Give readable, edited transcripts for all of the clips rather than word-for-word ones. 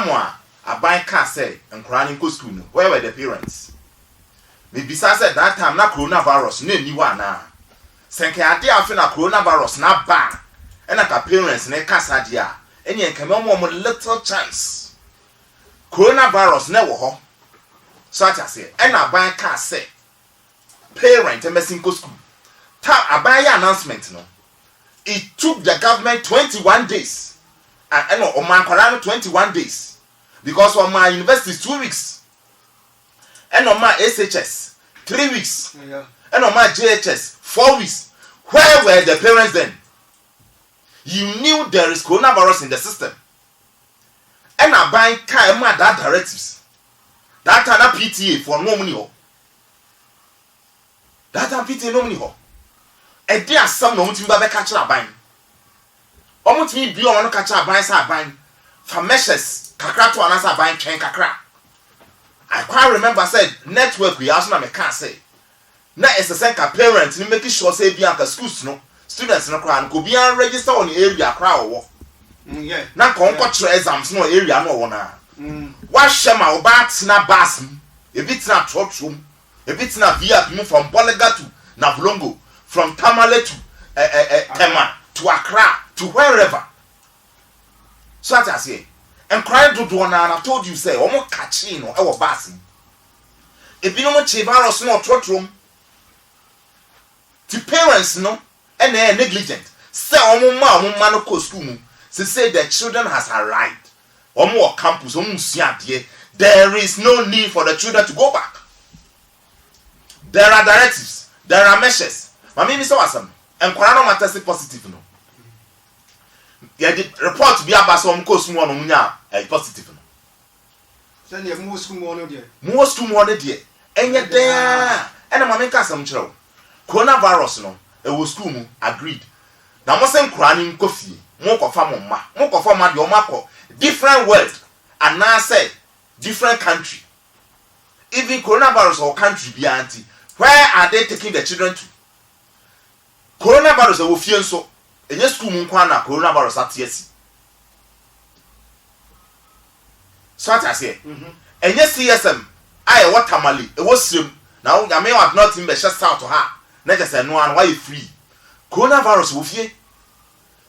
time a buy car say and crying go school. Where were the parents? Maybe said that time na coronavirus no ni wa na. Senke ade afi na coronavirus na ba. And a parents na kasa dia. Eni enka me little chance. Coronavirus na wo ho. So I say, and I buy car say parent and go school. I buy announcement no. It took the government 21 days. And no, on my 21 days. Because on my university is 2 weeks. And on my SHS 3 weeks. Yeah. And on my JHS 4 weeks. Where were the parents then? You knew there is coronavirus in the system. And I buy car and my that directives. That time PTA for no money. That time PTA no money. And there are some no much baby catch a buying. Almost me be on catch a buying sa buying. For measures, kakra to another buying train kakra. I quite remember said network we also na can't say. Na is the same parents ni making sure say be anka schools no students no crowd go be register on the area crowd wo. Yeah. Na kon exams no area no wo na. What shema obat na bus a bit na trotrum a bit na via from Bolega to Navlongo from Tamale to Tema to Accra to wherever. So I say and cry do and I told you say omo catching no e wo bus e bi no mo che virus no trotrum the parents no and they negligent say omo ma no ko school mu say the children has arrived. Or campus, there is no need for the children to go back. There are directives, there are measures. Mami mi so awesome. And corona ma test positive no. Yeah, the report be about some course mu no munya positive no. Then you move school more no there. Move school more there. Enye there. And mami ka sam chiro. Coronavirus no, e wo school mu agreed. Na mo sen korani nkofie. Mo kofa mo ma. Mo kofa ma de o makọ different world and now say different country. Even coronavirus or country be anti. Where are they taking the children to? Coronavirus will feel so. And yes, school na coronavirus at yes. So what I say. And yes, CSM. I what tamale. It was slim. Now I may have not in the shut out to her. Let us say no one why you free. Coronavirus will fear.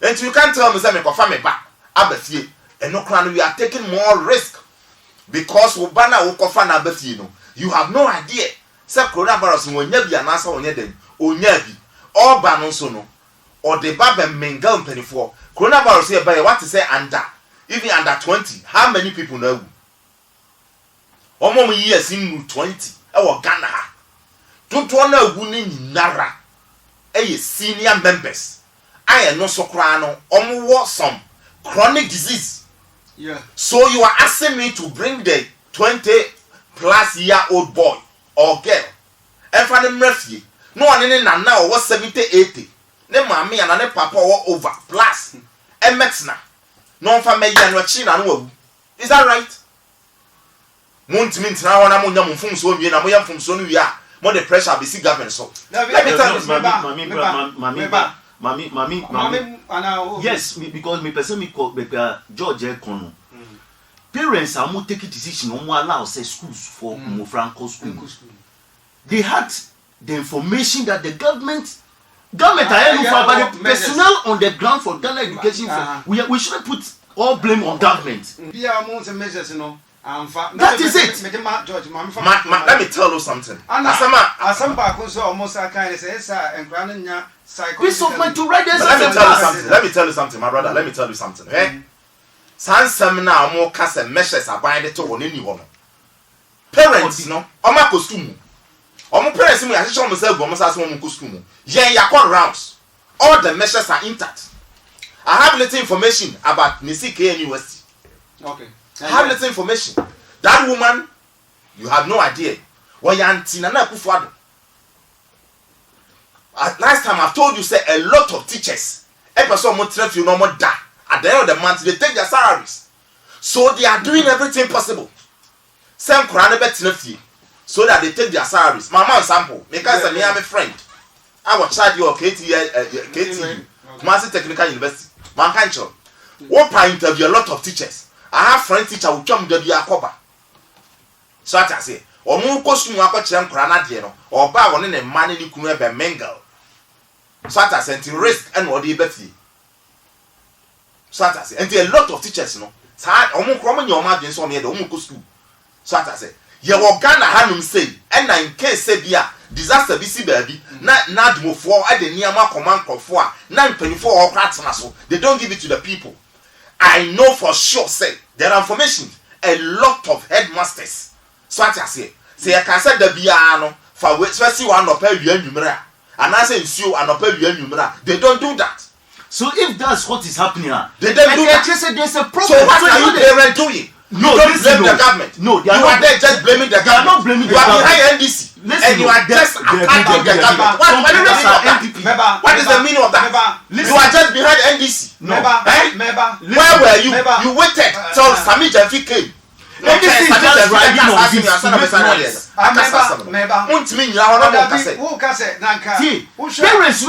And you can't tell me say me confirm me back. Abefie. And no crown, we are taking more risk because Obana Wokofa na Befi no. You have no idea. Say coronavirus when you be an answer on them, or nebi, or banonso no, or the Baba Mengal penny for coronavirus here by what to say under even under 20. How many people know? Omo years in 20. Our Ghana. Don't wanna winning Nara. Senior members. I am no so crano, almost some chronic disease. Yeah. So you are asking me to bring the 20-plus-year-old boy or girl and for them refugee. No one in now was 70, 80. Ne mommy and ne papa were over plus. And Mexna. No for me and China. Is that right? Mont means now I'm on your phone so we are from Sonu. We are more the pressure be see government. So let me tell you, Mommy, yes, because me person me call George Ekono. Parents are more taking decision on more allow say schools for more Franco school. They had the information that the government but the personnel on the ground for Ghana education we shouldn't put all blame on government. Measures, you know. That is it. Let me tell you something. Peace of mind to write this. Let me tell you something, my brother. Let me tell you something. Some now more cast measures are buying it to one anyone. Parents, no, I'm a costume. I'm a parents, I show myself, almost as one costume. Yeah, you're rounds. All the measures are intact. I have little information about Nisike University. Okay. I have little information. That woman, you have no idea. Why auntie Nana Kufuado? Last time I've told you, say a lot of teachers, episode more you no more da. At the end of the month, they take their salaries. So they are doing everything possible. Some Quran bet so that they take their salaries. My mom sample, because I am a friend. I will charge you KTU, Master Technical University. Mankancho. What I interview a lot of teachers. I have friend teacher who come to be a copper. So I say, or more costume aquachem granadiano, or bar one in a man in the mingle. So I say, to risk and what he betty. So I say, and a lot of teachers, no. So I almost common your margins on me at the Omuku school. So I say, you will Ghana Hanum say, and in case say, yeah, disaster BC baby, not move for at the Niama command for 924 or Kratsmaso. They don't give it to the people. I know for sure, say, there are information, a lot of headmasters. So I say I can say the piano for which first one of a numera, and I say you and a numera. They don't do that. So if that's what is happening, they don't do that. There's a problem. So what are you parents doing? No, you don't blame the government. No, you are there just blaming the government. You are not blaming the You government. are behind NDC. And you are just attacking the government. What is the meaning of that? You are just behind NDC. Where were you? You waited till Sami Jafi came. NDC is just riding on this. Parents,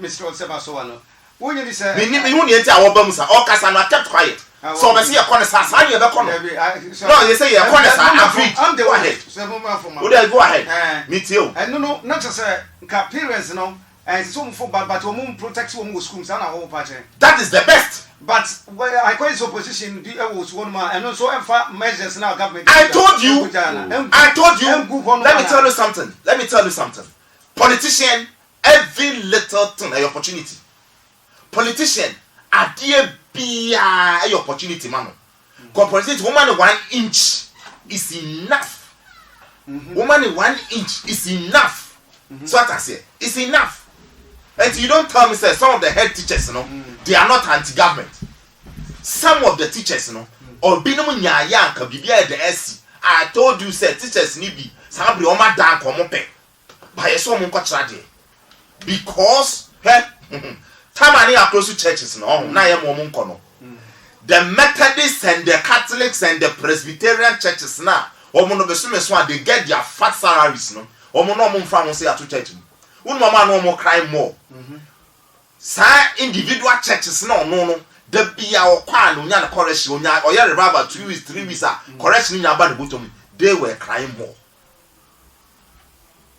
Mr. Sebasowano. When you say, we need our bums are all Cassandra kept quiet. So I see a corner, I hear the corner. No, you say a corner, I'm the one head. Would I go ahead? Me too. And no, not just parents, no, and some for but woman protects women schools and our whole party. That is the best. But I call his opposition was one man, and also measures now government. I told you. Let me tell you something. Politician, every little thing, an opportunity. Politician, a dear be a opportunity, man. Compensate woman 1 inch is enough. Woman 1 inch is enough. So what I say, it's enough. And you don't tell me, say, some of the head teachers, they are not anti-government. Some of the teachers, or binomu nyaya ka bibia the SC. I told you, say, teachers need be somebody on my damn come up. By a so much because Tamani are close to churches no na ye mo nko. The Methodists and the Catholics and the Presbyterian churches now omo no besume so they get their fat salaries no omo no mo mfa mo say ato church mu un mama no mo cry more sa individual churches no the bia o kwa no nya na correction onya oya revival 2 weeks 3 weeks correction nya ba the bottom they were crying more.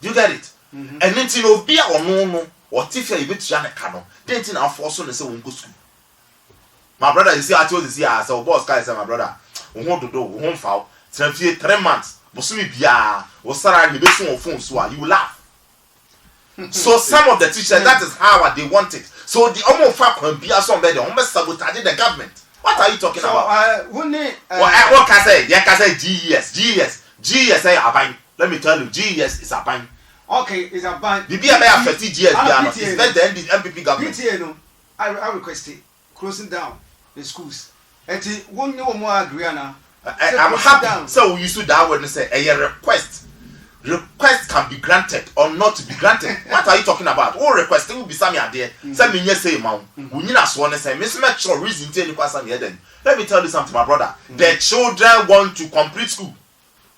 Do you get it? And then till obi a no what if you bet to Kano? Then I force on the say go school. My brother, you see, I told you, see, I said, boss, guys, my brother, we want to do, we won't foul. 3 months, but soon be was Sarah, you on phone, so you laugh. So some of the teachers, that is how they want it. So the almost fact can be somebody almost sabotage the government. What are you talking about? What can I say? Yeah, can I say GES, let me tell you, GES is a bank. Okay, it's a bank. The BMA 50 years, it's not the MPP government. PTA, I request it, closing down the schools. And one no more agree now. I'm happy. So we used to that word and say a request. Request can be granted or not to be granted. What are you talking about? All requesting will be some idea. Some me say, "Mom, we need us one say, Miss Metro reason to any question here." Then let me tell you something, my brother. The children want to complete school,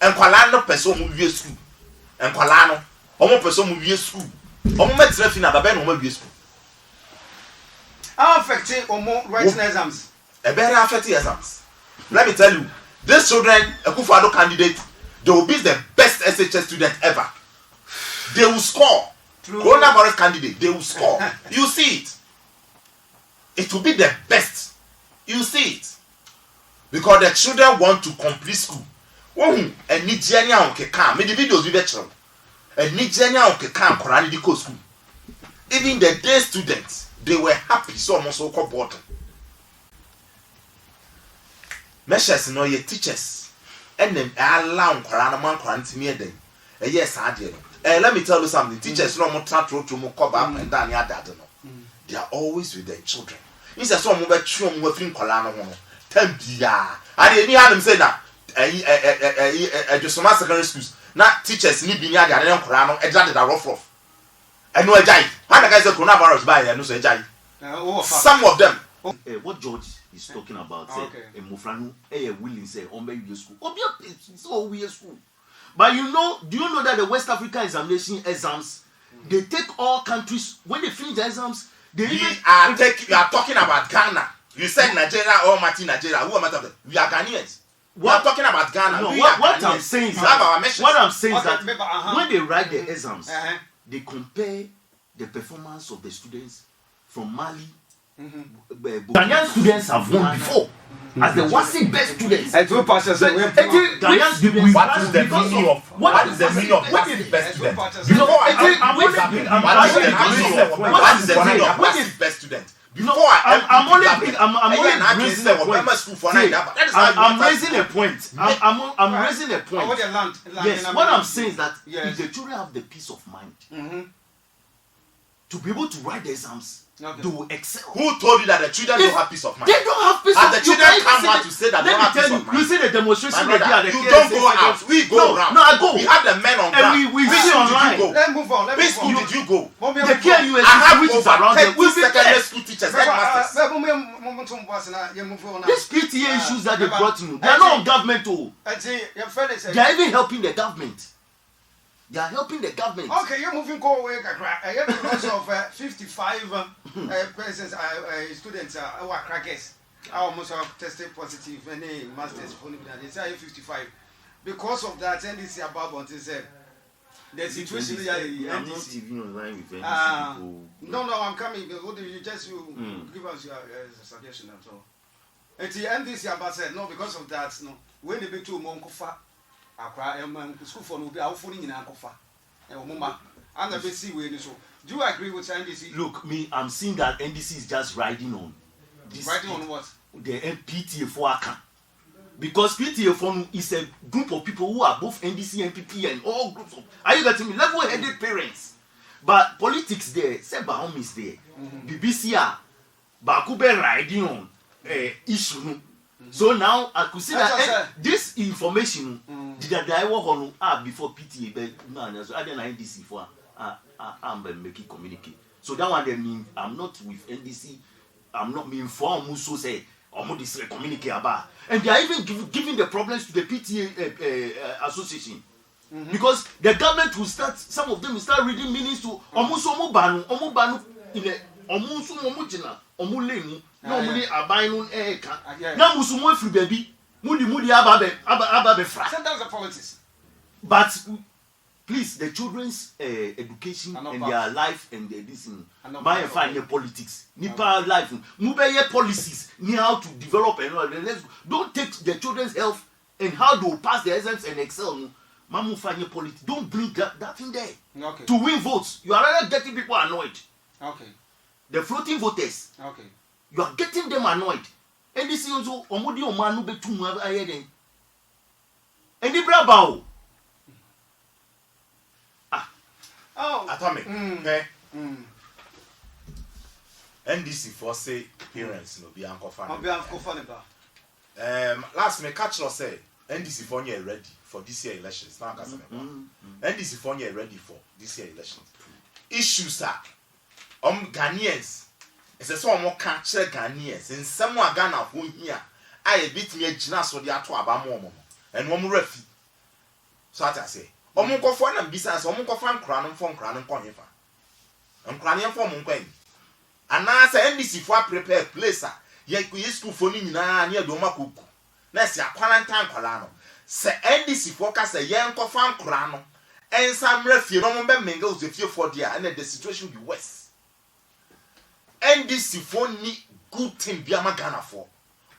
and Kwalano person move via school, and Kwalano, omo person move via school. Omo metre fina babe no move via school. How affecting omo writing exams? A very affecting exams. Let me tell you, these children, a Akufo-Addo candidate. They will be the best SHS student ever. They will score. Coronavirus candidate, they will score. You see it. It will be the best. You see it. Because the children want to complete school. And Nigerian on Kekam. Many videos we veteran. And Nigerian on Kekam Koranidiko school. Even the day students, they were happy. So almost so called bottom. Measures no your teachers. And then allow Koranaman quarantine them. Yes, I did. Let me tell you something. Teachers no more try to move up and down here. They are always with their children. It's a song about children within Kolana. Tempia. I didn't hear them say that. Just some secondary schools. Not teachers need be near the other Korano, exactly that rough. And no, a jai. How the guys are coronavirus by and no say jai. Some of them. What George is talking about, say, a Mufranu, a willing say, or maybe school. It's all weird school. But do you know that the West African examination exams, they take all countries, when they finish the exams, You are talking about Ghana. You said Nigeria, Almighty Nigeria. Who am I talking? We are Ghanaians. We are talking about Ghana. No, we what I'm saying is that what I'm saying is that when they write the exams, they compare the performance of the students from Mali. Ghanaian students have won before as the WASSCE best students. Ghanaian students. What is the meaning of WASSCE best students? What is the meaning of WASSCE best students? I'm raising a point. I'm raising a point. Yes, what I'm saying is that if the children have the peace of mind to be able to write the exams, they will excel. Who told you that the children don't have peace of mind? They don't have peace of mind. And the children come out to say that they don't have peace of mind. You see the demonstration they did at the You don't go out. We go around. No, I go. We have the men on ground. And we see online. Let's move on. Which school did you go? The KNUST, I have which is over around there. 30 secondary school teachers, headmasters. These PTA issues that they brought in, they are not on government. They are even helping the government. They are helping the government. Okay, you're moving away, because of 55 persons, students who are crackers. I almost have tested positive, any masters for they say 55. Because of that, NDC about said the situation here. I'm not even online with NDC people. No, I'm coming. You just give us your suggestion and so. And the NDC about said no, because of that, no. When they be too monkofa. School for no be our phone in Ankofa. And the BC way so. Do you agree with NDC? Look, I'm seeing that NDC is just riding on this. Riding on what? The PTA for Aka. Because PTA for is a group of people who are both NDC, NPP, and all groups of. Are you getting me? Level-headed parents. But politics there, Sebahom is there. BBC Bakube riding on issue. So now I could see that this information did I work on before PTA, but no, so I didn't NDC for I'm making communicate. So that one they mean I'm not with NDC. I'm not me informed. Muso say or this communicate about, and they are even giving the problems to the PTA association because the government will start. Some of them will start reading meanings to omubanu in the omujina omulemu. No money abiding eka. Now musumo free baby. Mudi ababe fra. That's the politics. But please, the children's education and their life and their this by and find politics. Nipa life. Mubeye policies. Ni how to develop and all. Don't take the children's health and how they will pass their exams and excel. Mamu find politics. Don't bring that in there. Okay. To win votes. You are rather getting people annoyed. Okay. The floating voters. Okay. You are getting them annoyed. And this is also omodi omanu betu mu ayeden. Eni brabao. Atomic. Okay. NDC for say parents no be anko fan. Last me catch us say NDC for you ready for this year elections. Now NDC for you ready for this year elections. Issues are Ghanaians. It's a so more catcher Ghanaians and someone Ghana who here I beat me a gina so the ato abamo and one refi. So I say, Omunko for and besides Omunko fan crown from crown and cranium for Munquay. And now say NDC for prepare placer, yet we used to phone in near Doma Cuckoo. Next year, quarantine Colano. Say NDC focus a young fan crown and some refi no member mingles with you for dear and the situation be worse. NDC for ni good thing biama Ghana for.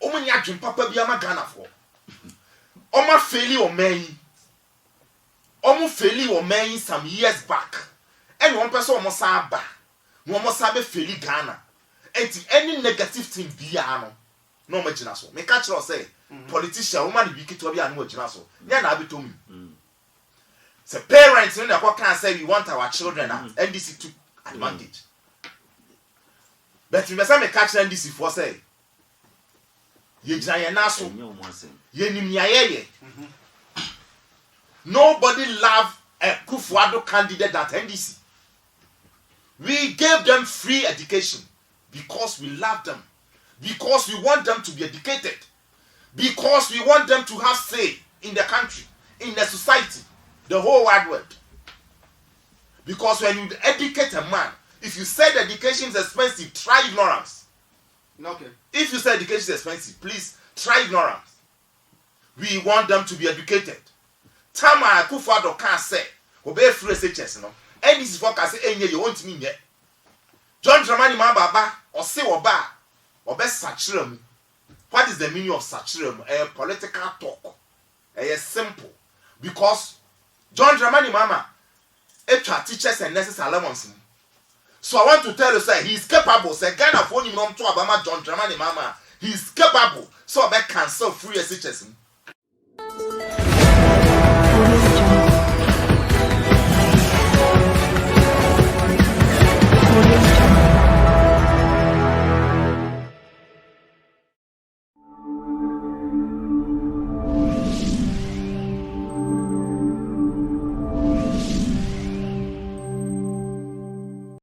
Omo ni adwin papa biama Ghana for. Omo faili o main some years back. And one person omo sa ba. No omo sa be faili Ghana. And any negative thing biano. No me gina so. Me catch us say politician woman be kito bi anu gina so. Na na abeto me. Say parents when they can say we want our children NDC took advantage. But you must have catch NDC for say. Ye giant naso. Ye nimyaye. Nobody love a Kufuado candidate at NDC. We gave them free education because we love them. Because we want them to be educated. Because we want them to have say in the country, in the society, the whole wide world. Because when you educate a man, If you said education is expensive, try ignorance. Okay. If you say education is expensive, please try ignorance. We want them to be educated. Tama Akufo-Addo can say, obey free SHS no. And this is for can say, "Enye you want me yet." John Dramani Mahama or say oba sachirem. What is the meaning of sachirem? A political talk. A simple. Because John Dramani Mahama teachers and nurses allowance. So I want to tell you, sir, he is capable. Say Ghana for him to Obama John Dramani Mahama. He is capable. So I cancel free SHS.